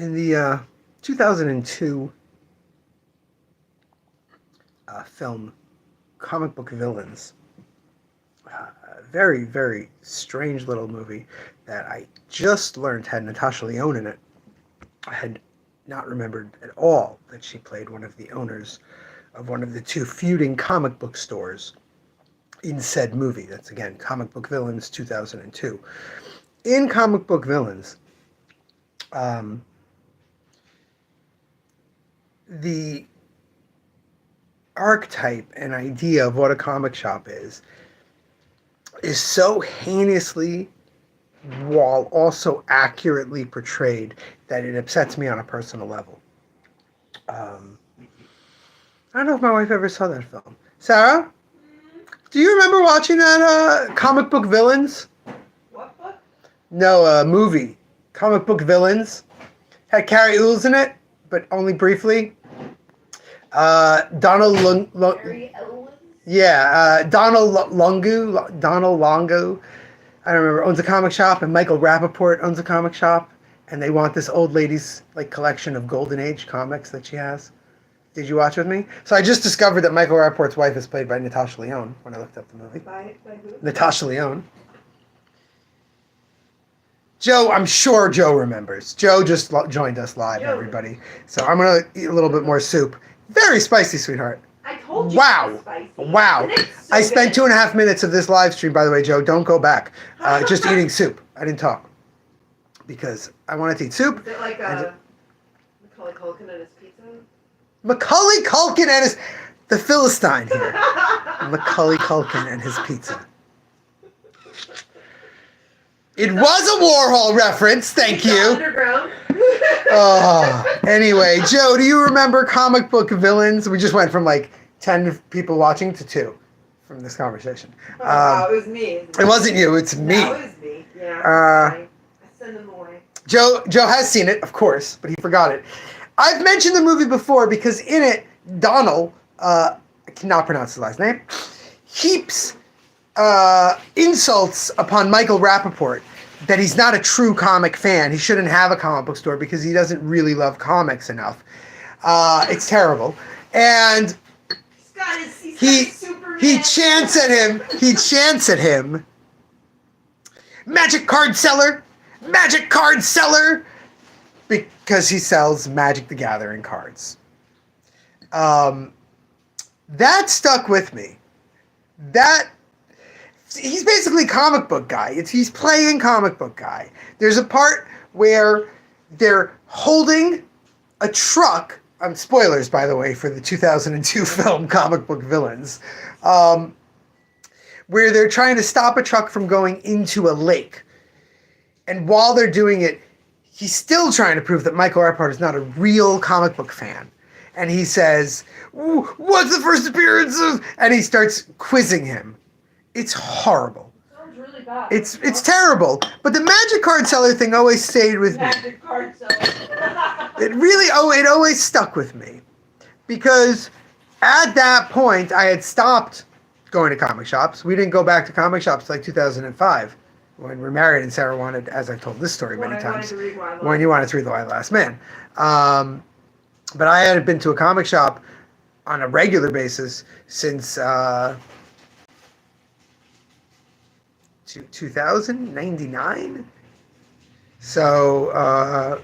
In the 2002 film Comic Book Villains, a very, very strange little movie that I just learned had Natasha Lyonne in it. I had not remembered at all that she played one of the owners of one of the two feuding comic book stores in said movie. That's, again, Comic Book Villains 2002. In Comic Book Villains, um, the archetype and idea of what a comic shop is so heinously, while also accurately portrayed, that it upsets me on a personal level. I don't know if my wife ever saw that film. Sarah, do you remember watching that Comic Book Villains? What book? No, movie. Comic Book Villains. Had Carrie Ools in it, but only briefly. Donald Donald Longo, I don't remember, owns a comic shop, and Michael Rappaport owns a comic shop, and they want this old lady's collection of Golden Age comics that she has. Did you watch with me? So I just discovered that Michael Rappaport's wife is played by Natasha Lyonne when I looked up the movie. By who? Natasha Lyonne. Joe, I'm sure Joe remembers. Joe just joined us live, everybody. So I'm going to eat a little bit more soup. Very spicy, sweetheart. I told you Wow. it was spicy. Wow. So I spent good. 2.5 minutes of this live stream, by the way, Joe. Don't go back. Just eating soup. I didn't talk. Because I wanted to eat soup. Is it like Macaulay Culkin and his pizza? Macaulay Culkin and his... The Philistine here. Macaulay Culkin and his pizza. It was a Warhol reference. Thank you. Underground. Anyway, Joe, do you remember Comic Book Villains? We just went from 10 people watching to 2 from this conversation. Wow, it was me. It wasn't you. It's me. No, it was me. Yeah. I send them away. Joe has seen it, of course, but he forgot it. I've mentioned the movie before because in it, Donald, I cannot pronounce his last name, heaps insults upon Michael Rappaport that he's not a true comic fan. He shouldn't have a comic book store because he doesn't really love comics enough. It's terrible. And he chants at him. He chants at him. Magic card seller. Magic card seller. Because he sells Magic the Gathering cards. That stuck with me. He's basically comic book guy. He's playing comic book guy. There's a part where they're holding a truck. Spoilers, by the way, for the 2002 film Comic Book Villains. Where they're trying to stop a truck from going into a lake. And while they're doing it, he's still trying to prove that Michael Rappaport is not a real comic book fan. And he says, what's the first appearance of... And he starts quizzing him. It's horrible. Sounds really bad. It's terrible. But the magic card seller thing always stayed with me. Magic card seller. It always stuck with me. Because at that point, I had stopped going to comic shops. We didn't go back to comic shops like 2005. When we're married and Sarah wanted, as I've told this story many times, when you wanted to read The Why Last Man. But I hadn't been to a comic shop on a regular basis since 2099. So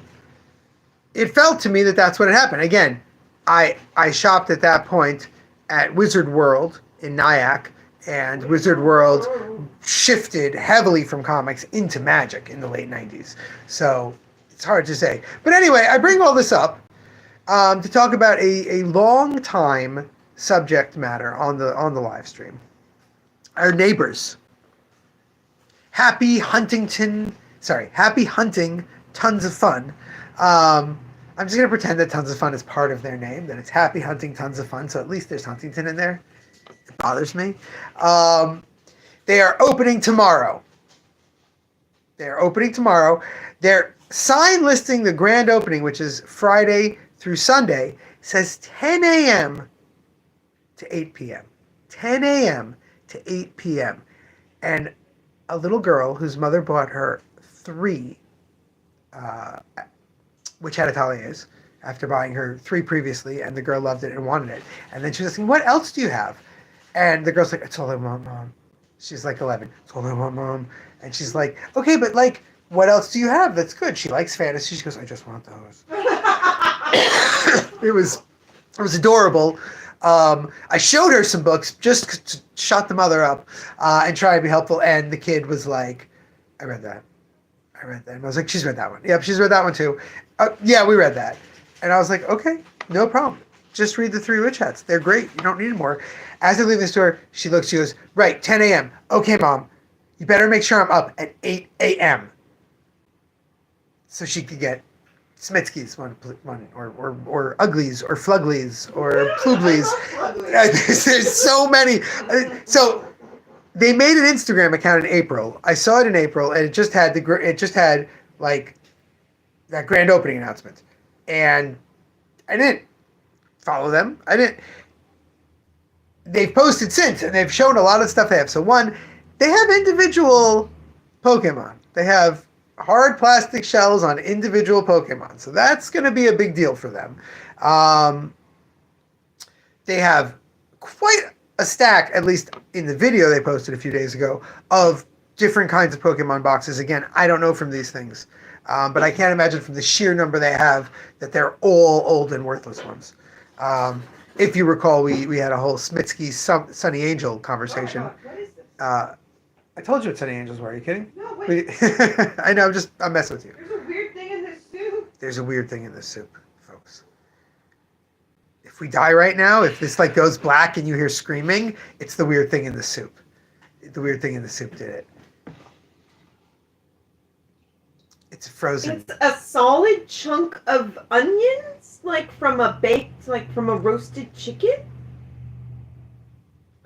it felt to me that that's what had happened. Again, I shopped at that point at Wizard World in Nyack, and Wizard World shifted heavily from comics into magic in the late 90s. So it's hard to say. But anyway, I bring all this up to talk about a long time subject matter on the live stream. Our neighbors. Happy hunting, tons of fun. I'm just going to pretend that tons of fun is part of their name, that it's Happy Hunting, Tons of Fun, so at least there's Huntington in there. It bothers me. They are opening tomorrow. Their sign listing the grand opening, which is Friday through Sunday, says 10 a.m. to 8 p.m. 10 a.m. to 8 p.m. And a little girl whose mother bought her 3 which had Ateliers, after buying her 3 previously, and the girl loved it and wanted it. And then she was asking, what else do you have? And the girl's like, it's all I want, Mom. She's like 11. It's all I want, Mom. And she's like, okay, but like, what else do you have that's good? She likes fantasy. She goes, I just want those. It was adorable. I showed her some books just to shut the mother up and try to be helpful. And the kid was like, I read that. And I was like, she's read that one. Yep, she's read that one too. Yeah, we read that. And I was like, okay, no problem. Just read the 3 Witch Hats. They're great. You don't need more. As I leave the store, she goes, right, 10 a.m. Okay, Mom. You better make sure I'm up at 8 a.m. So she could get Smitsky's one or Uglies or Fluglies or Pluglies. There's so many. So they made an Instagram account in April. I saw it in April, and it just had like that grand opening announcement, and I didn't follow them. They've posted since, and they've shown a lot of stuff they have. So one, they have individual Pokemon. They have hard plastic shells on individual Pokemon. So that's going to be a big deal for them. They have quite a stack, at least in the video they posted a few days ago, of different kinds of Pokemon boxes. Again, I don't know from these things. But I can't imagine from the sheer number they have that they're all old and worthless ones. If you recall, we had a whole Smitsky Sunny Angel conversation. What is this? I told you what Sunny Angels were. Are you kidding? No, wait. I know. I'm messing with you. There's a weird thing in this soup. There's a weird thing in this soup, folks. If we die right now, if this like goes black and you hear screaming, it's the weird thing in the soup. The weird thing in the soup did it. It's frozen. It's a solid chunk of onions, like from a roasted chicken.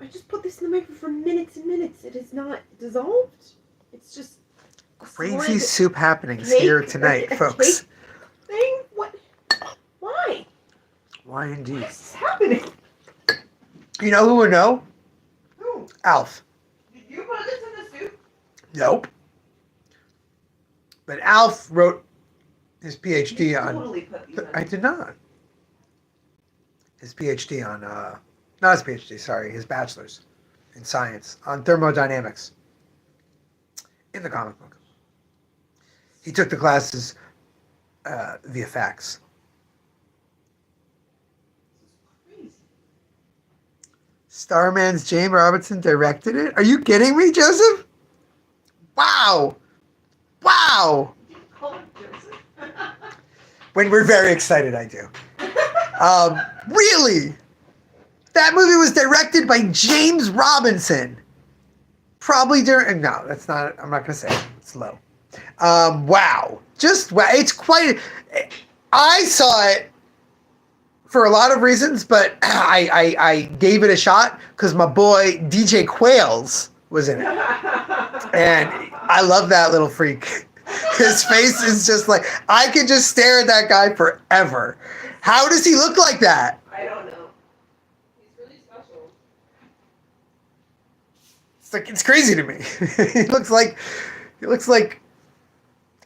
I just put this in the microwave for minutes and minutes. It is not dissolved. It's just Crazy soup happenings cake, here tonight, a folks. cake thing? What? Why? Why indeed? What is happening? You know who would know? Who? Alf. Did you put this in the soup? Nope. But Alf wrote his PhD You on... totally put these in. I did not. His PhD on... not his PhD, sorry. His bachelor's in science on thermodynamics in the comic book. He took the classes via fax. Crazy. Starman's Jane Robinson directed it? Are you kidding me, Joseph? Wow. Wow. Did you call him Joseph? When we're very excited, I do. Really? That movie was directed by James Robinson. Probably during... No, that's not... I'm not going to say it. It's low. Wow. Just... Wow. It's quite... I saw it for a lot of reasons, but I gave it a shot because my boy DJ Quails was in it. And I love that little freak. His face is just like... I could just stare at that guy forever. How does he look like that? I don't know. He's really special. It's crazy to me. He looks like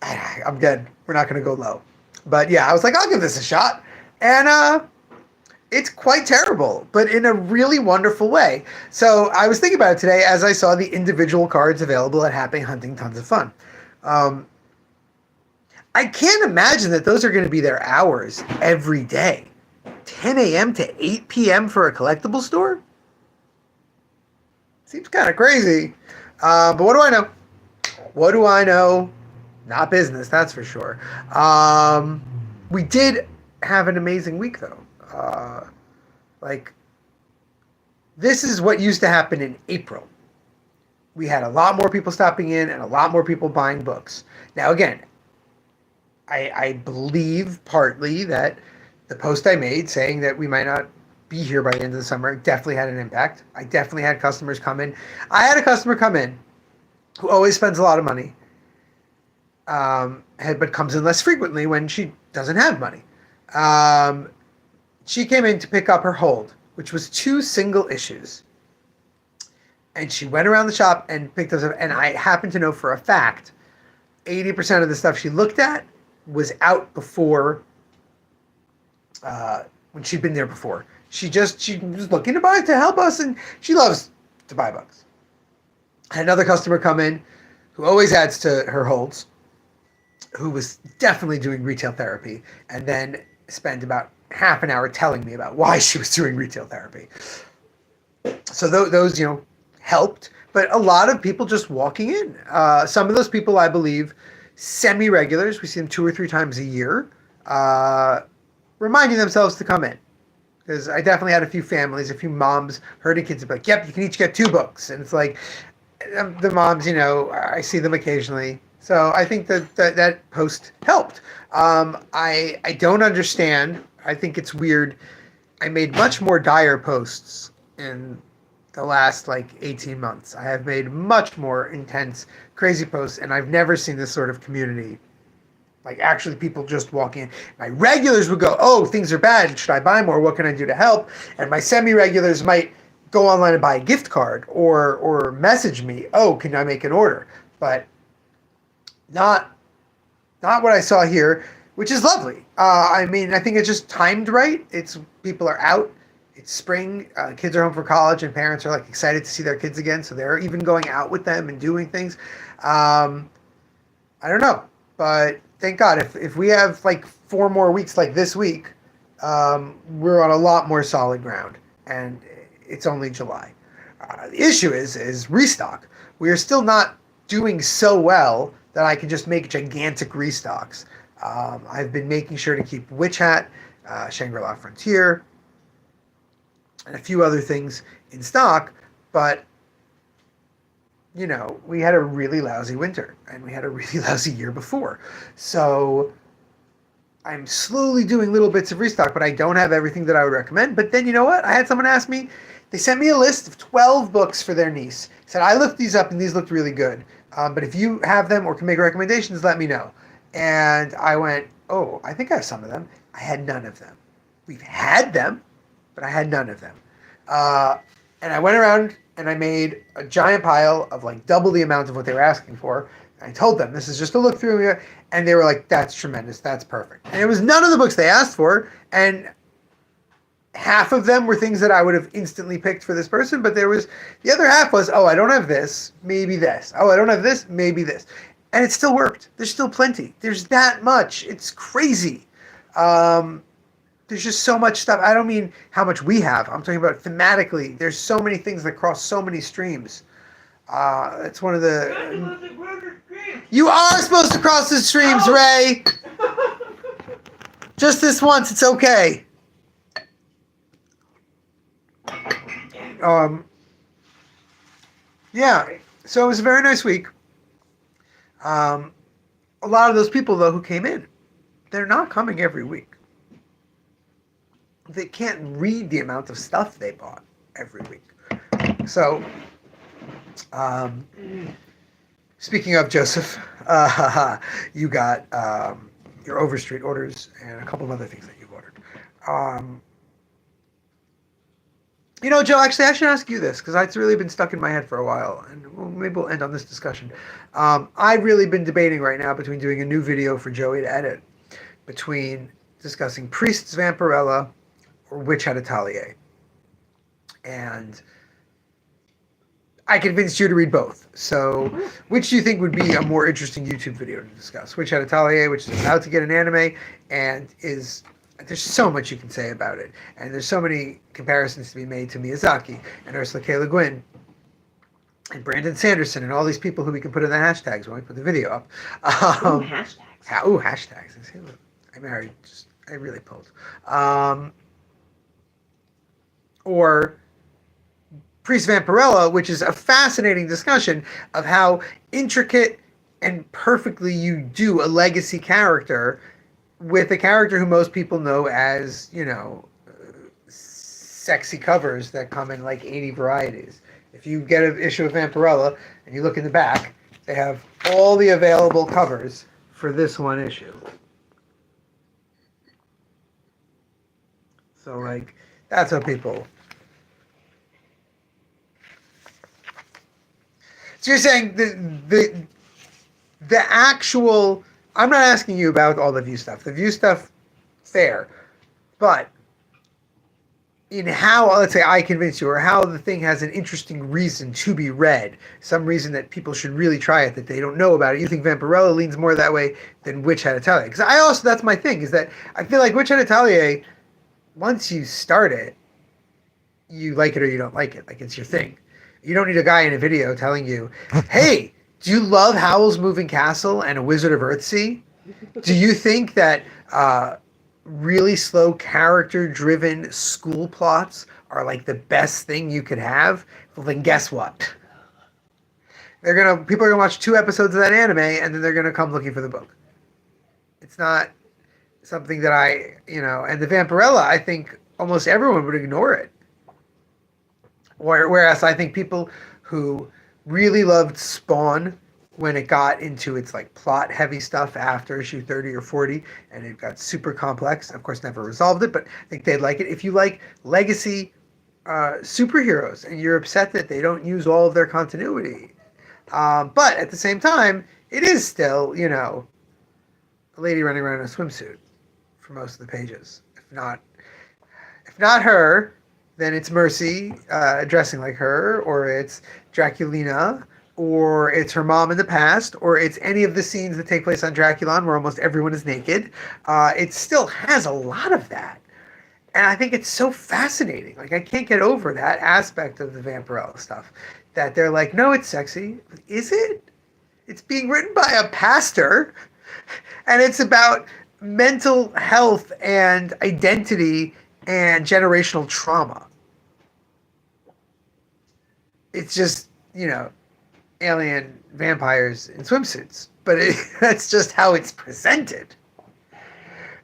I'm good. We're not going to go low. But yeah, I was like, I'll give this a shot. And it's quite terrible, but in a really wonderful way. So I was thinking about it today as I saw the individual cards available at Happy Hunting Tons of Fun. I can't imagine that those are going to be their hours every day. 10 a.m. to 8 p.m. for a collectible store? Seems kind of crazy. But what do I know? What do I know? Not business, that's for sure. We did have an amazing week, though. This is what used to happen in April. We had a lot more people stopping in and a lot more people buying books. Now, again, I believe partly that the post I made saying that we might not be here by the end of the summer definitely had an impact. I definitely had customers come in. I had a customer come in who always spends a lot of money, but comes in less frequently when she doesn't have money. She came in to pick up her hold, which was 2 single issues. And she went around the shop and picked those up. And I happen to know for a fact, 80% of the stuff she looked at was out before, when she'd been there before. She was looking to help us, and she loves to buy books. I had another customer come in who always adds to her holds, who was definitely doing retail therapy, and then spent about half an hour telling me about why she was doing retail therapy. So those helped, but a lot of people just walking in. Some of those people, I believe, semi-regulars. We see them 2 or 3 times a year, reminding themselves to come in. Because I definitely had a few families, a few moms herding kids, like, yep, you can each get 2 books. And it's like, the moms, I see them occasionally. So I think that post helped. I don't understand. I think it's weird. I made much more dire posts in the last 18 months. I have made much more intense, crazy posts, and I've never seen this sort of community. Actually people just walk in. My regulars would go, oh, things are bad. Should I buy more? What can I do to help? And my semi-regulars might go online and buy a gift card or message me, oh, can I make an order? But not what I saw here, which is lovely. I think it's just timed right. It's people are out. It's spring. Kids are home from college, and parents are excited to see their kids again. So they're even going out with them and doing things. I don't know, but thank God if we have 4 more weeks like this week, we're on a lot more solid ground, and it's only July. The issue is restock. We are still not doing so well that I can just make gigantic restocks. I've been making sure to keep Witch Hat, Shangri-La Frontier, and a few other things in stock, but we had a really lousy winter, and we had a really lousy year before. So I'm slowly doing little bits of restock, but I don't have everything that I would recommend. But then you know what? I had someone ask me, they sent me a list of 12 books for their niece. Said, I looked these up and these looked really good. But if you have them or can make recommendations, let me know. And I went, oh, I think I have some of them. I had none of them. We've had them, but I had none of them. And I went around and I made a giant pile of double the amount of what they were asking for. I told them, this is just a look through, and they were like, that's tremendous, that's perfect. And it was none of the books they asked for, and half of them were things that I would have instantly picked for this person, but the other half was, oh, I don't have this, maybe this. Oh, I don't have this, maybe this. And it still worked. There's still plenty. There's that much. It's crazy. There's just so much stuff. I don't mean how much we have. I'm talking about thematically. There's so many things that cross so many streams. It's one of the... You are supposed to cross the streams, oh. Ray! Just this once, it's okay. Yeah, so it was a very nice week. A lot of those people, though, who came in, they're not coming every week. They can't read the amount of stuff they bought every week. So, speaking of Joseph, you got your Overstreet orders and a couple of other things that you've ordered. Joe, actually, I should ask you this, because it's really been stuck in my head for a while, and maybe we'll end on this discussion. I've really been debating right now between doing a new video for Joey to edit, between discussing Priest's Vampirella or Witch Hat Atelier. And I convinced you to read both. So, which do you think would be a more interesting YouTube video to discuss? Witch Hat Atelier, which is about to get an anime, and there's so much you can say about it. And there's so many comparisons to be made to Miyazaki and Ursula K. Le Guin and Brandon Sanderson and all these people who we can put in the hashtags when we put the video up. Hashtags. Hashtags. I really pulled. Or Priest Vampirella, which is a fascinating discussion of how intricate and perfectly you do a legacy character with a character who most people know as, sexy covers that come in 80 varieties. If you get an issue of Vampirella and you look in the back, they have all the available covers for this one issue. So, that's what people... So you're saying the actual I'm not asking you about all the View stuff. The View stuff, fair. But in how, let's say, I convince you, or how the thing has an interesting reason to be read, some reason that people should really try it that they don't know about it. You think Vampirella leans more that way than Witch Hat Atelier? Because I also, that's my thing, is that I feel like Witch Hat Atelier, once you start it, you like it or you don't like it. Like, it's your thing. You don't need a guy in a video telling you, hey, do you love Howl's Moving Castle and A Wizard of Earthsea? Do you think that really slow character-driven school plots are like the best thing you could have? Well, then guess what? People are gonna watch 2 episodes of that anime and then they're gonna come looking for the book. It's not something that and the Vampirella, I think almost everyone would ignore it. Whereas I think people who really loved Spawn when it got into its like plot heavy stuff after issue 30 or 40 and it got super complex, of course never resolved it, but I think they'd like it. If you like legacy superheroes and you're upset that they don't use all of their continuity, but at the same time it is still a lady running around in a swimsuit for most of the pages. If not her, then it's Mercy dressing like her, or it's Draculina, or it's her mom in the past, or it's any of the scenes that take place on Draculon where almost everyone is naked. It still has a lot of that. And I think it's so fascinating. Like, I can't get over that aspect of the Vampirella stuff. That they're like, no, it's sexy. Is it? It's being written by a pastor, and it's about mental health and identity and generational trauma. It's just, alien vampires in swimsuits. But that's just how it's presented.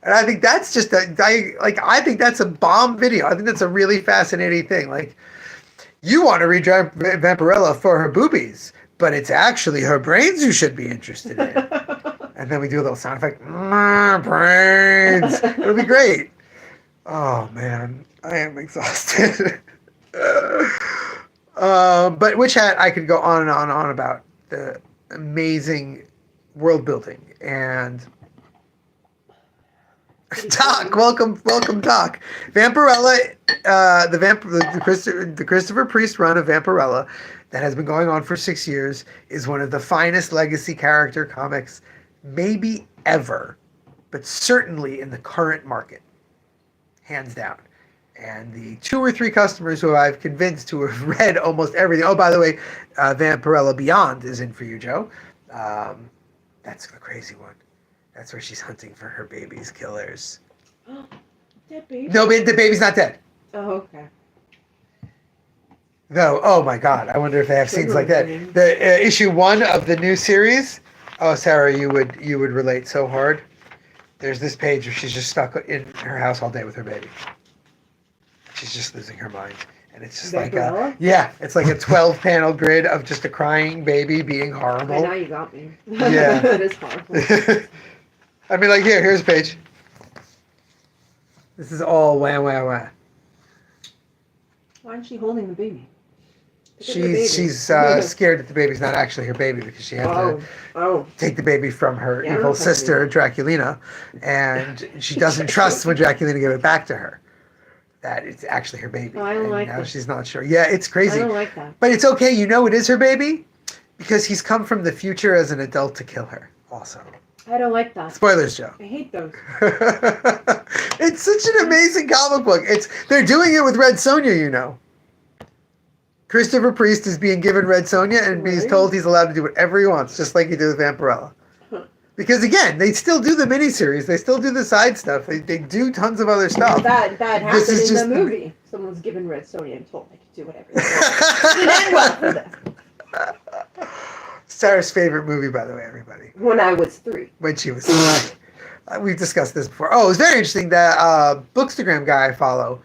And I think that's just I think that's a bomb video. I think that's a really fascinating thing. Like, you want to read Vampirella for her boobies, but it's actually her brains you should be interested in. And then we do a little sound effect. Brains. It'll be great. Oh, man. I am exhausted. But Witch Hat, I could go on and on and on about the amazing world building. And Doc, welcome, Doc. Vampirella, the Christopher Priest run of Vampirella that has been going on for 6 years is one of the finest legacy character comics maybe ever, but certainly in the current market, hands down. And the 2 or 3 customers who I've convinced to have read almost everything. Oh, by the way, Vampirella Beyond is in for you, Joe. That's the crazy one. That's where she's hunting for her baby's killers. Dead baby? No, the baby's not dead. Oh, okay. No, oh my God. I wonder if they have scenes like that. The issue 1 of the new series. Oh, Sarah, you would relate so hard. There's this page where she's just stuck in her house all day with her baby. She's just losing her mind. And it's just it's like a 12-panel grid of just a crying baby being horrible. Now you got me. Yeah. It is horrible. I mean, like, here's a page. This is all wah, wah, wah. Why isn't she holding the baby? She's scared that the baby's not actually her baby because she had to take the baby from her evil sister, Draculina, and she doesn't trust when Draculina gave it back to her that it's actually her baby. I don't like that. Now she's not sure. Yeah, it's crazy. I don't like that. But it's okay. It is her baby because he's come from the future as an adult to kill her also. I don't like that. Spoilers, Joe. I hate those. It's such an amazing comic book. They're doing it with Red Sonja, Christopher Priest is being given Red Sonja and he's told he's allowed to do whatever he wants, just like he did with Vampirella. Because again, they still do the miniseries, they still do the side stuff, they do tons of other stuff. That happened in the movie. Someone's given Red Sonja and told they could do whatever they want. Sarah's favorite movie, by the way, everybody. When I was 3. When she was 3. We've discussed this before. Oh, it's very interesting. That Bookstagram guy I follow,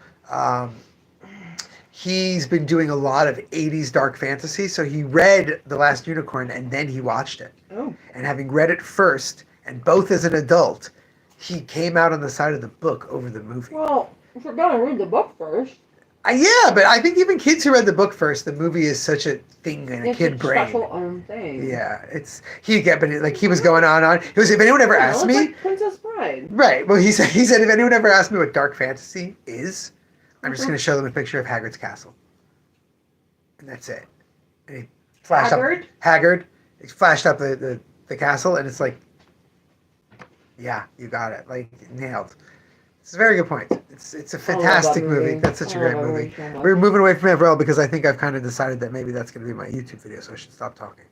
he's been doing a lot of 80s dark fantasy. So he read The Last Unicorn and then he watched it. Oh. And having read it first, and both as an adult, he came out on the side of the book over the movie. Well, if you're going to read the book first. Yeah, but I think even kids who read the book first, the movie is such a thing in a kid brain. It's a special own thing. Yeah, he was going on. He was, if anyone ever asked me, like Princess Bride. Right. Well, he said if anyone ever asked me what dark fantasy is, I'm just going to show them a picture of Hagrid's castle, and that's it. And he flashed Haggard? up Haggard. He flashed up the castle, and it's like, yeah, you got it, like nailed. It's a very good point. It's a fantastic movie. That's such a great movie. We're moving away from Everell because I think I've kind of decided that maybe that's going to be my YouTube video, so I should stop talking.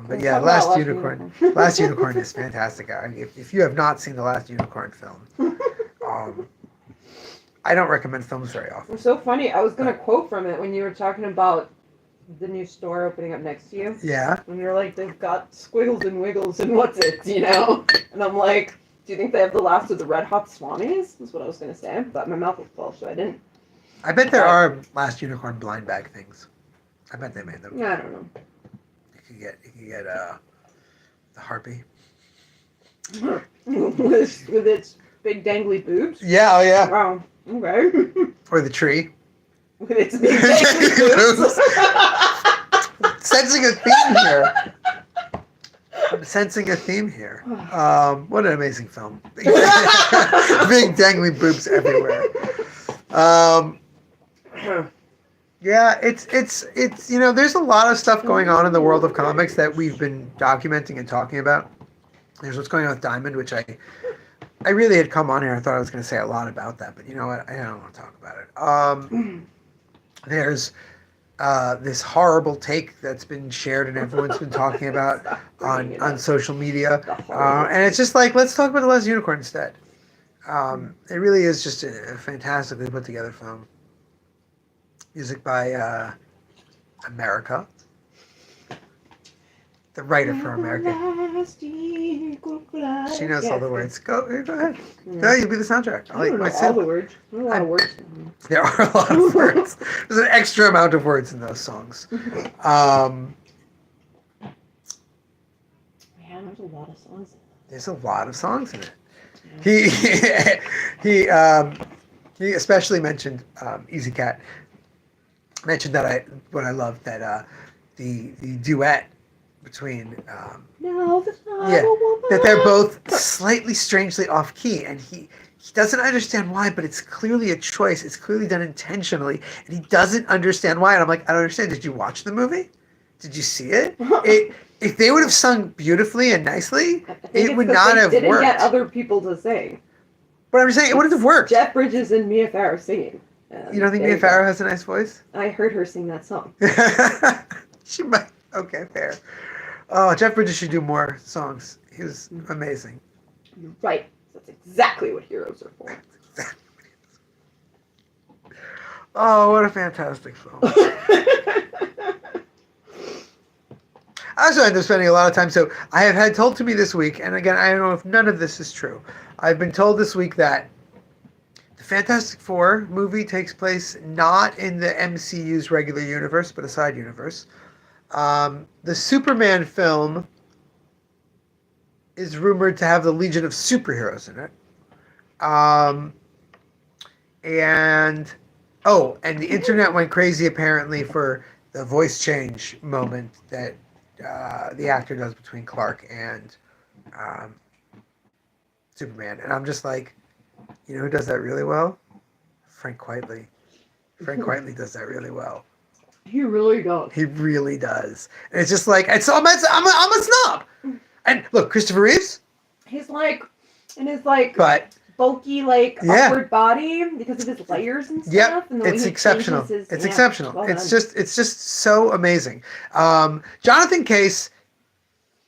But yeah, Last Unicorn. Last Unicorn is fantastic. If you have not seen the Last Unicorn film, I don't recommend films very often. It's so funny. I was going to quote from it when you were talking about the new store opening up next to you. Yeah. And you're like, they've got squiggles and wiggles and what's it, you know? And I'm like, do you think they have the last of the Red Hot Swamies? That's what I was going to say, but my mouth was full, so I didn't. I bet there are Last Unicorn blind bag things. I bet they made them. Yeah, I don't know. You could get the harpy. with its big dangly boobs? Yeah, oh yeah. Wow, okay. Or the tree. With its big dangly boobs. Sensing a theme here. I'm sensing a theme here. What an amazing film. Big dangly boobs everywhere. Yeah, it's you know, there's a lot of stuff going on in the world of comics that we've been documenting and talking about. There's what's going on with Diamond, which I really had come on here. I thought I was going to say a lot about that, but you know what? I don't want to talk about it. There's this horrible take that's been shared and everyone's been talking about on social media. And it's just like, let's talk about The Last Unicorn instead. It really is just a fantastically put together film. Music by America. The writer for America. She knows all the words. Go ahead. No, you'll be the soundtrack. I don't know all the words. There's a lot of words. There are a lot of words. There's an extra amount of words in those songs. Man, there's a lot of songs in it. There's a lot of songs in it. He especially mentioned Easy Cat. Mentioned that what I loved that the duet between that they're both slightly strangely off key, and he doesn't understand why, but it's clearly a choice. It's clearly done intentionally, and he doesn't understand why. And I'm like, I don't understand. Did you watch the movie? Did you see it? If they would have sung beautifully and nicely, it would not have worked. Didn't get other people to sing. But I'm saying it wouldn't have worked. Jeff Bridges and Mia Farrow singing. You don't think Mia Farrow has a nice voice? I heard her sing that song. She might. Okay, fair. Oh, Jeff Bridges should do more songs. He was amazing. Right. That's exactly what heroes are for. Oh, what a fantastic film. I also ended up spending a lot of time. So I have had told to me this week, and again, I don't know if none of this is true. I've been told this week that the Fantastic Four movie takes place not in the MCU's regular universe, but a side universe. The Superman film is rumored to have the Legion of Superheroes in it. And the internet went crazy apparently for the voice change moment that the actor does between Clark and Superman. And I'm just like, you know who does that really well? Frank Quitely. Frank Quitely does that really well. He really does. He really does. And it's just like, I'm a snob. And look, Christopher Reeves. He's like, but bulky, upward body because of his layers and stuff. Yep, And the way it's he exceptional. It's exceptional. Well it's just so amazing. Jonathan Case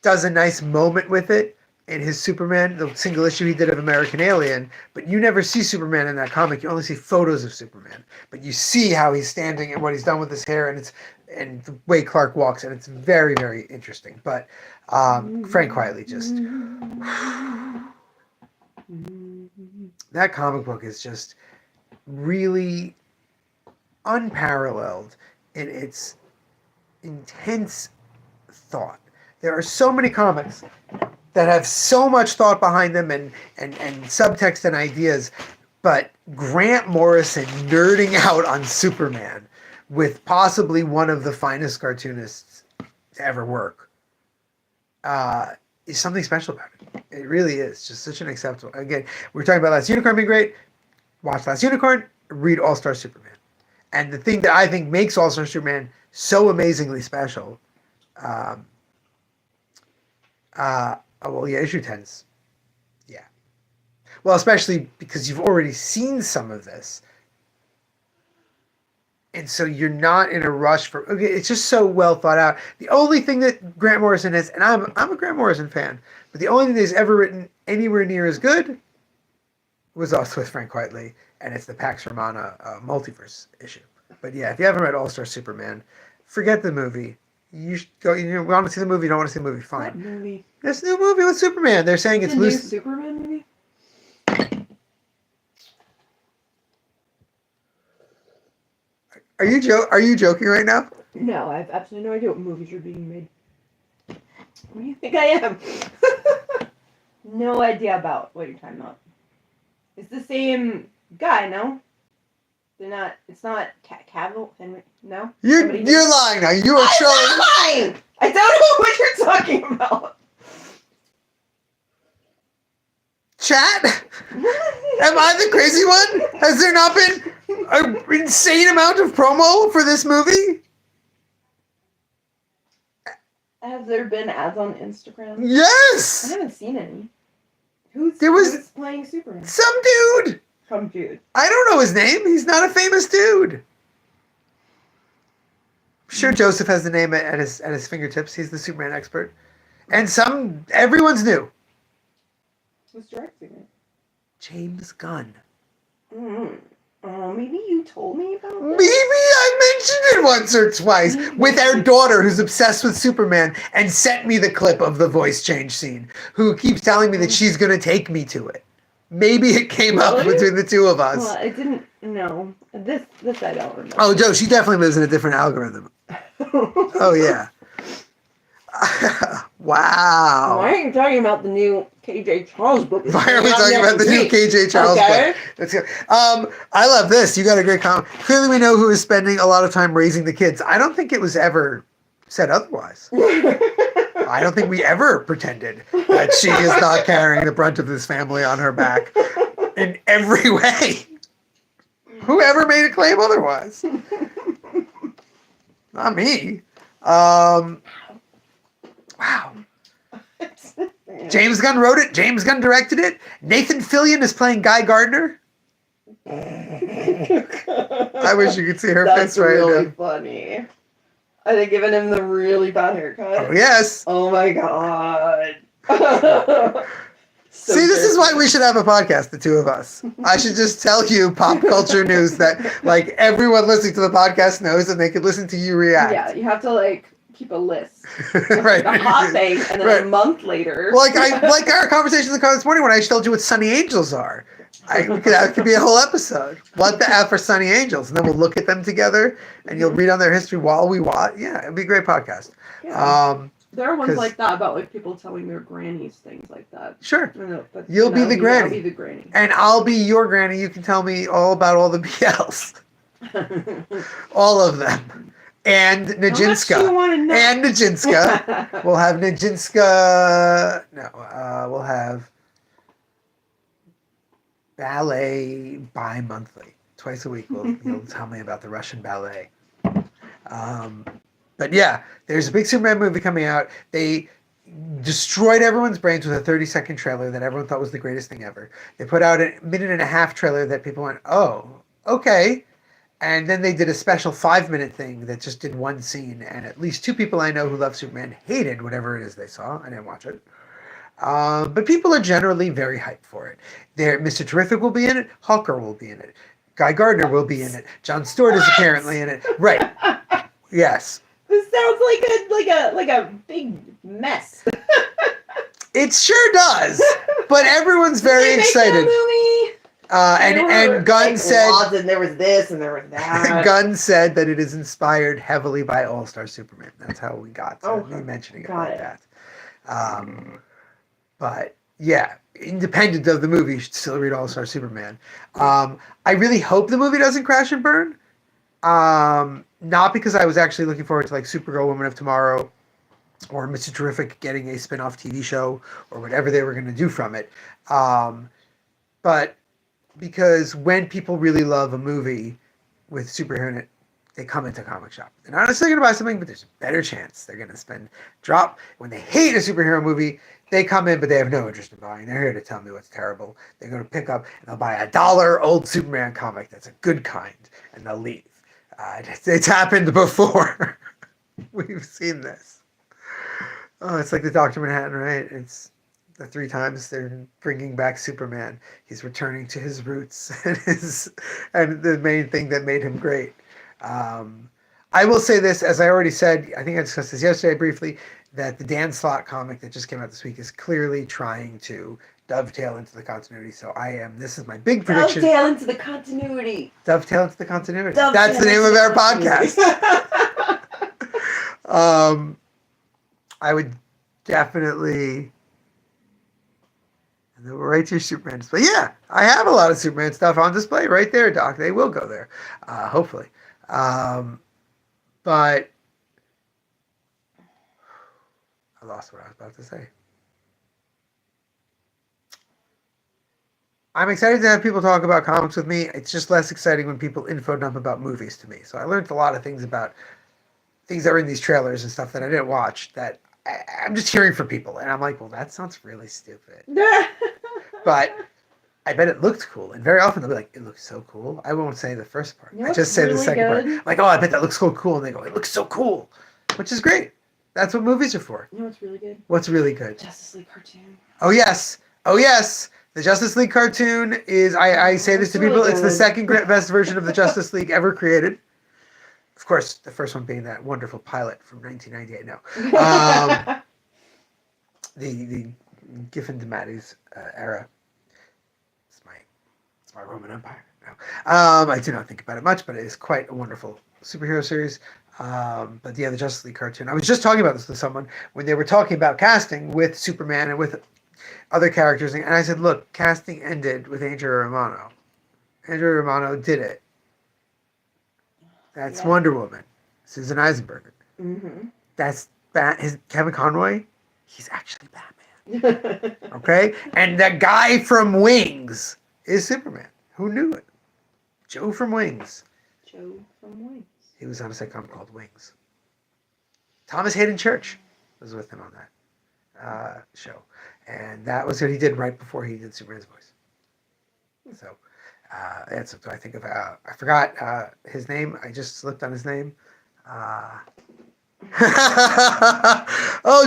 does a nice moment with it in his Superman, the single issue he did of American Alien, but you never see Superman in that comic. You only see photos of Superman, but you see how he's standing and what he's done with his hair and the way Clark walks, and it's very, very interesting. But Frank Quitely just that comic book is just really unparalleled in its intense thought. There are so many comics that have so much thought behind them and subtext and ideas, But Grant Morrison nerding out on Superman with possibly one of the finest cartoonists to ever work is something special about it. It really is just such an acceptable. Again, we're talking about Last Unicorn being great. Watch Last Unicorn, read All Star Superman. And the thing that I think makes All Star Superman so amazingly special, issue 10's, yeah. Well, especially because you've already seen some of this. And so you're not in a rush for, okay, it's just so well thought out. The only thing that Grant Morrison has, and I'm a Grant Morrison fan, but the only thing that he's ever written anywhere near as good was also with Frank Whiteley, and it's the Pax Romana multiverse issue. But yeah, if you haven't read All Star Superman, forget the movie. You should go. You want to see the movie? You don't want to see the movie? Fine. What movie? This new movie with Superman. They're saying it's a new loose. Superman movie. Are you joking right now? No, I have absolutely no idea what movies are being made. What do you think I am? No idea about what you're talking about. It's the same guy, no? They're not. It's not Cavill. Henry. No. You're lying now. You are showing. I'm lying. I don't know what you're talking about. Chat? Am I the crazy one? Has there not been an insane amount of promo for this movie? Have there been ads on Instagram? Yes! I haven't seen any. Who's playing Superman? Some dude! Some dude. I don't know his name. He's not a famous dude. I'm sure Joseph has the name at his fingertips. He's the Superman expert. And everyone's new. Who's directing it? James Gunn. Maybe you told me about that? Maybe I mentioned it once or twice with our daughter who's obsessed with Superman and sent me the clip of the voice change scene, who keeps telling me that she's going to take me to it. Maybe it came up between the two of us. Well, it didn't. No. This I don't remember. Oh, Joe, she definitely lives in a different algorithm. Oh, yeah. Wow. Why aren't you talking about the new KJ Charles book? Why are we talking about the new KJ Charles book? Let's go. I love this. You got a great comment. Clearly we know who is spending a lot of time raising the kids. I don't think it was ever said otherwise. I don't think we ever pretended that she is not carrying the brunt of this family on her back in every way. Whoever made a claim otherwise? Not me. Wow. James Gunn wrote it. James Gunn directed it. Nathan Fillion is playing Guy Gardner. I wish you could see her face right now. That's really funny. Are they giving him the really bad haircut? Oh, yes. Oh my god. See, this is why we should have a podcast, the two of us. I should just tell you pop culture news that, like, everyone listening to the podcast knows, and they could listen to you react. Yeah, you have to, like, keep a list. Right. A hot thing, and then a month later. Well, like our conversation in the car this morning when I told you what Sunny Angels are. That could be a whole episode. What the F are Sunny Angels? And then we'll look at them together, and you'll read on their history while we watch. Yeah, it'd be a great podcast. Yeah. There are ones like that about like people telling their grannies things like that. Sure. But, You'll be the granny. I'll be the granny. And I'll be your granny. You can tell me all about all the BLs. All of them. And Nijinsky. And Nijinsky. We'll have Nijinsky. No, we'll have ballet bi-monthly. Twice a week you'll tell me about the Russian ballet. But yeah, there's a big Superman movie coming out. They destroyed everyone's brains with a 30-second trailer that everyone thought was the greatest thing ever. They put out a 1.5-minute trailer that people went, oh, okay. And then they did a special 5-minute thing that just did one scene. And at least 2 people I know who love Superman hated whatever it is they saw. I didn't watch it. But people are generally very hyped for it. Mr. Terrific will be in it. Hawker will be in it. Guy Gardner will be in it. Jon Stewart is apparently in it. Right. Yes. This sounds like a big mess. It sure does. But everyone's very excited. And Gunn said and there was this and there was that. Gunn said that it is inspired heavily by All Star Superman. That's how we got to me mentioning it like that. But yeah, independent of the movie, you should still read All-Star Superman. I really hope the movie doesn't crash and burn. Not because I was actually looking forward to like Supergirl, Woman of Tomorrow, or Mr. Terrific getting a spin-off TV show, or whatever they were going to do from it. But because when people really love a movie with superhero in it, they come into a comic shop. They're not necessarily going to buy something, but there's a better chance they're going to drop. When they hate a superhero movie, they come in, but they have no interest in buying. They're here to tell me what's terrible. They're going to pick up and they'll buy $1 old Superman comic that's a good kind, and they'll leave. It's happened before. We've seen this. Oh, it's like the Dr. Manhattan, right? It's the 3 times they're bringing back Superman. He's returning to his roots and the main thing that made him great. I will say this, as I already said, I think I discussed this yesterday briefly, that the Dan Slott comic that just came out this week is clearly trying to dovetail into the continuity. So this is my big prediction. Dovetail into the continuity. Dovetail into the continuity. That's the name of our podcast. I would definitely... And then we'll right to your Superman display. Yeah, I have a lot of Superman stuff on display right there, Doc. They will go there, hopefully. But I lost what I was about to say. I'm excited to have people talk about comics with me. It's just less exciting when people info dump about movies to me. So I learned a lot of things about things that were in these trailers and stuff that I didn't watch that I'm just hearing from people. And I'm like, well, that sounds really stupid. But I bet it looked cool. And very often they'll be like, it looks so cool. I won't say the first part. I just say the second part. I'm like, oh, I bet that looks so cool. And they go, it looks so cool. Which is great. That's what movies are for. You know what's really good? What's really good? Justice League cartoon. Oh, yes. Oh, yes. The Justice League cartoon is, I say this to people, it's the second best version of the Justice League ever created. Of course, the first one being that wonderful pilot from 1998. No. The Giffen to Maddie's era. It's my Roman Empire. No. I do not think about it much, but it is quite a wonderful superhero series. But yeah, the Justice League cartoon. I was just talking about this with someone when they were talking about casting with Superman and with other characters, and I said, look, casting ended with Adria Romano. Adria Romano did it. That's Wonder Woman. Susan Eisenberg. Mm-hmm. That's Kevin Conroy. He's actually Batman. Okay? And the guy from Wings is Superman. Who knew it? Joe from Wings. Joe from Wings. He was on a sitcom called Wings. Thomas Hayden Church was with him on that show. And that was what he did right before he did Superman's voice. So that's what I think of. I forgot his name. I just slipped on his name. Oh,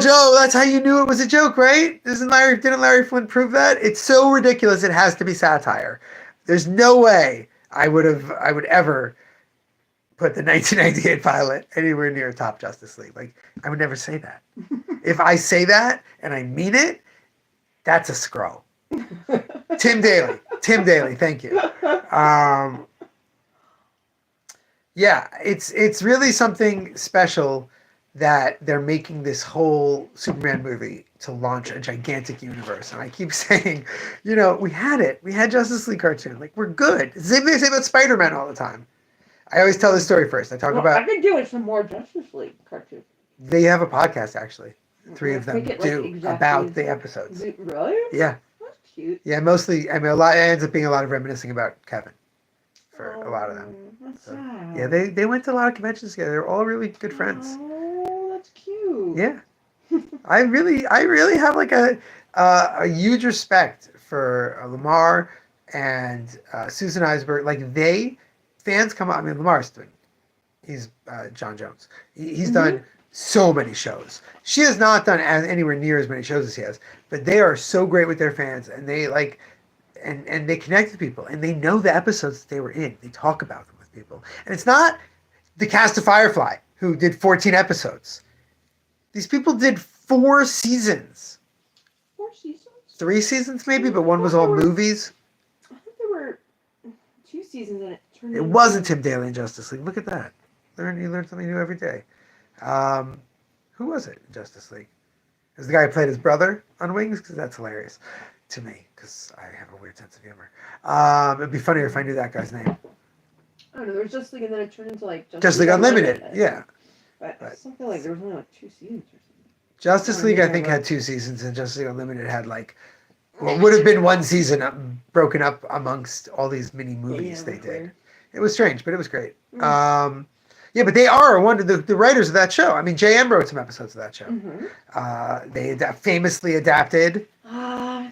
Joe, that's how you knew it was a joke, right? Didn't Larry Flint prove that? It's so ridiculous it has to be satire. There's no way I would ever put the 1998 pilot anywhere near top Justice League. Like, I would never say that. If I say that and I mean it, that's a scroll. Tim Daly, thank you. Yeah, it's really something special that they're making this whole Superman movie to launch a gigantic universe. And I keep saying, we had it. We had Justice League cartoon. Like, we're good. It's the same thing they say about Spider-Man all the time. I always tell this story first. I could do some more Justice League cartoons. They have a podcast, actually. 3 of them do about the episodes. Really? Yeah. That's cute. Yeah, mostly. I mean, it ends up being a lot of reminiscing about Kevin for a lot of them. That's sad. Yeah, they went to a lot of conventions together. They're all really good friends. Oh, that's cute. Yeah. I really have like a huge respect for Lamar and Susan Eisberg. Like, fans come up. I mean, Lamar's doing. He's John Jones. He's done so many shows. She has not done anywhere near as many shows as he has, but they are so great with their fans, and they and they connect with people, and they know the episodes that they were in. They talk about them with people, and it's not the cast of Firefly who did 14 episodes. These people did 4 seasons. 4 seasons? 3 seasons maybe, but one was all movies. I think there were 2 seasons in it. It wasn't Tim Daly in Justice League. Look at that. You learn something new every day. Who was it in Justice League? It was the guy who played his brother on Wings, because that's hilarious. to me because I have a weird sense of humor. It'd be funnier if I knew that guy's name. I don't know. There was Justice League, and then it turned into like Justice League Unlimited. Yeah. But I still feel like there was only like 2 seasons or something. Justice League, I think, had 2 seasons, and Justice League Unlimited had like, well, would have been 1 season broken up amongst all these mini movies they did. It was strange, but it was great. Yeah, but they are one of the writers of that show. I mean, JM wrote some episodes of that show. They famously adapted The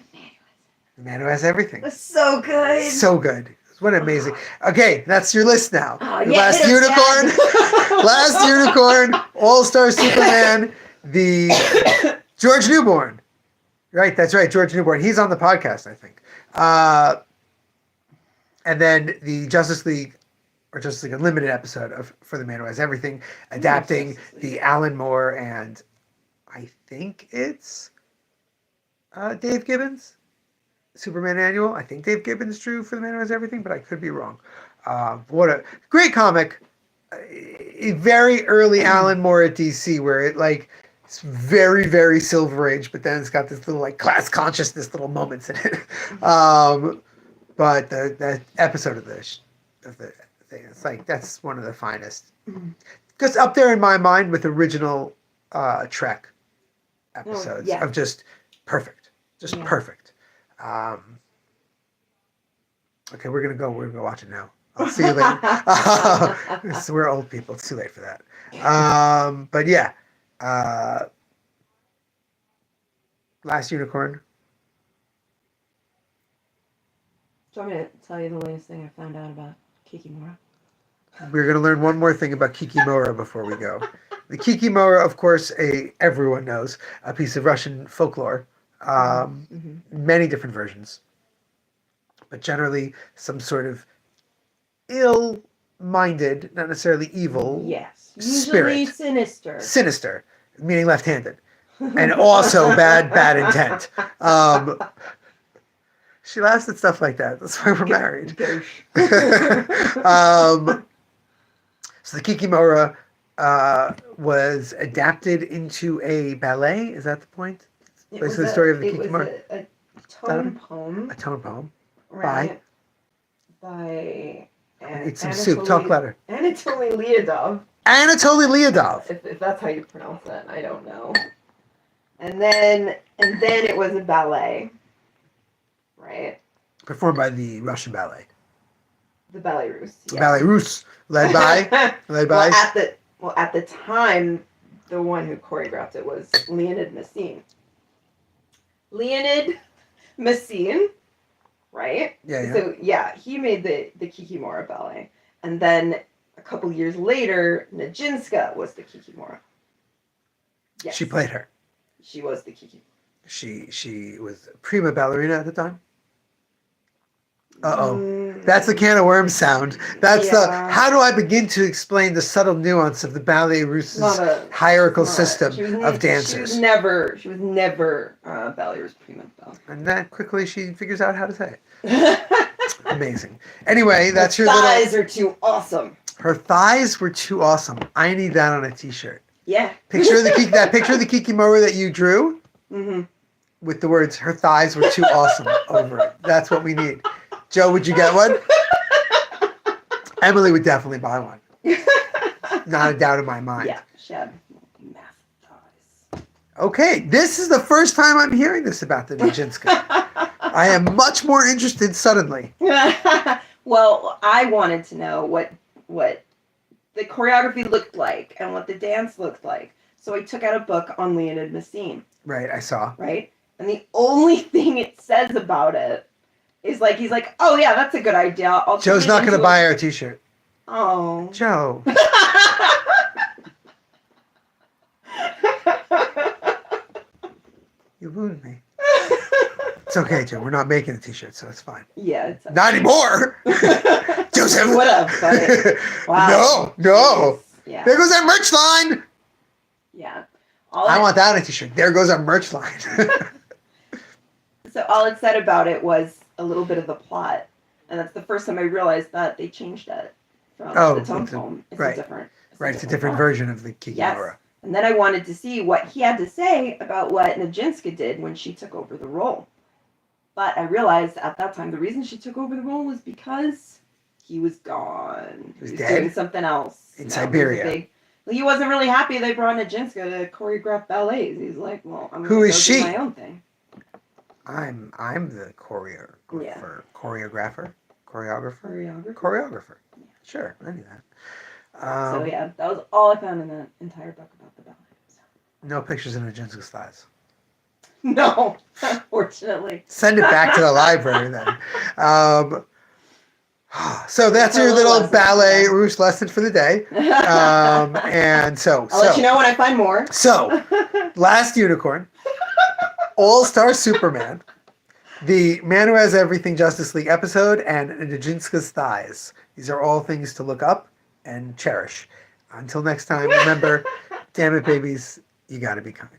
Man Who Has Everything. It was so good. So good. What amazing. Okay, that's your list now. Yeah, Last Unicorn. Last Unicorn. All-Star Superman. The George Newborn. Right, that's right. George Newborn. He's on the podcast, I think. And then the Justice League Unlimited episode of For the Man Who Has Everything, adapting the Alan Moore and I think it's Dave Gibbons Superman Annual. I think Dave Gibbons drew For the Man Who Has Everything, but I could be wrong. What a great comic. A very early Alan Moore at DC where it's very, very Silver Age, but then it's got this little class consciousness little moments in it. But the episode of the thing, it's that's one of the finest. Because up there in my mind with original Trek episodes of just perfect. Perfect. Okay, we're gonna go watch it now. I'll see you later. So we're old people. It's too late for that. But yeah. Last Unicorn. Do you want me to tell you the latest thing I found out about Kikimora? We're going to learn one more thing about Kikimora before we go. The Kikimora, of course, everyone knows, a piece of Russian folklore. Many different versions. But generally, some sort of ill-minded, not necessarily evil, usually spirit. Sinister, meaning left-handed. And also bad intent. She laughs at stuff like that. That's why we're married. So the Kikimora was adapted into a ballet. Is that the point? Basically, the story of the Kikimora. It was a tone poem. A tone poem. Right. By eat some soup. Talk louder. Anatoly Lyudov. Anatoly Lyudov. If that's how you pronounce it, I don't know. And then it was a ballet. Right. Performed by the Russian ballet. The Ballet Russe. Yes. Ballet Russe, led by. Well, at the time, the one who choreographed it was Leonid Messine. Right? Yeah. So he made the Kikimora ballet, and then a couple years later, Nijinsky was the Kikimora. Yes. She played her. She was the Kikimora. She was a prima ballerina at the time. That's the can of worms sound. That's the. How do I begin to explain the subtle nuance of the Ballet Russe's hierarchical system of dancers? She was never Ballet Russe prima ballerina. And then quickly she figures out how to say it. Amazing. Anyway, that's your little. Her thighs are too awesome. Her thighs were too awesome. I need that on a T-shirt. Yeah. Picture of the Kikimora that you drew. With the words "her thighs were too awesome" over it. That's what we need. Joe, would you get one? Emily would definitely buy one. Not a doubt in my mind. Yeah, she had massive thighs. Okay, this is the first time I'm hearing this about the Nijinsky. I am much more interested suddenly. Well, I wanted to know what the choreography looked like and what the dance looked like. So I took out a book on Leonid Messine. Right, I saw. Right? And the only thing it says about it is he's like, oh yeah, that's a good idea. Joe's not going to buy her a T-shirt. Oh. Joe. You ruined me. It's okay, Joe. We're not making a T-shirt, so it's fine. Yeah, it's okay. Not anymore. Joseph. What up, wow. No. Yeah. There goes our merch line. Yeah. I want that on a T-shirt. There goes our merch line. So all it said about it was a little bit of the plot, and that's the first time I realized that they changed it from the tone poem. It's a different version of the Kikimora. Yes. And then I wanted to see what he had to say about what Nijinsky did when she took over the role. But I realized at that time the reason she took over the role was because he was gone. He was Doing dead? something else. In No, Siberia. He wasn't really happy they brought Nijinsky to choreograph ballets. He's like, well, I'm Who going is to do she? my own thing. I'm the choreographer. Yeah. Choreographer? Choreographer. Choreographer. Sure, I knew that. So yeah, that was all I found in that entire book about the ballet. So. No pictures of Nijinsky's thighs. No, unfortunately. Send it back to the library then. So that's your A little little lesson, ballet yeah. Rouge lesson for the day. And so I'll let you know when I find more. So, Last Unicorn, All-Star Superman, the Man Who Has Everything Justice League episode, and Nijinsky's thighs. These are all things to look up and cherish. Until next time, remember, damn it, babies, you gotta be kind.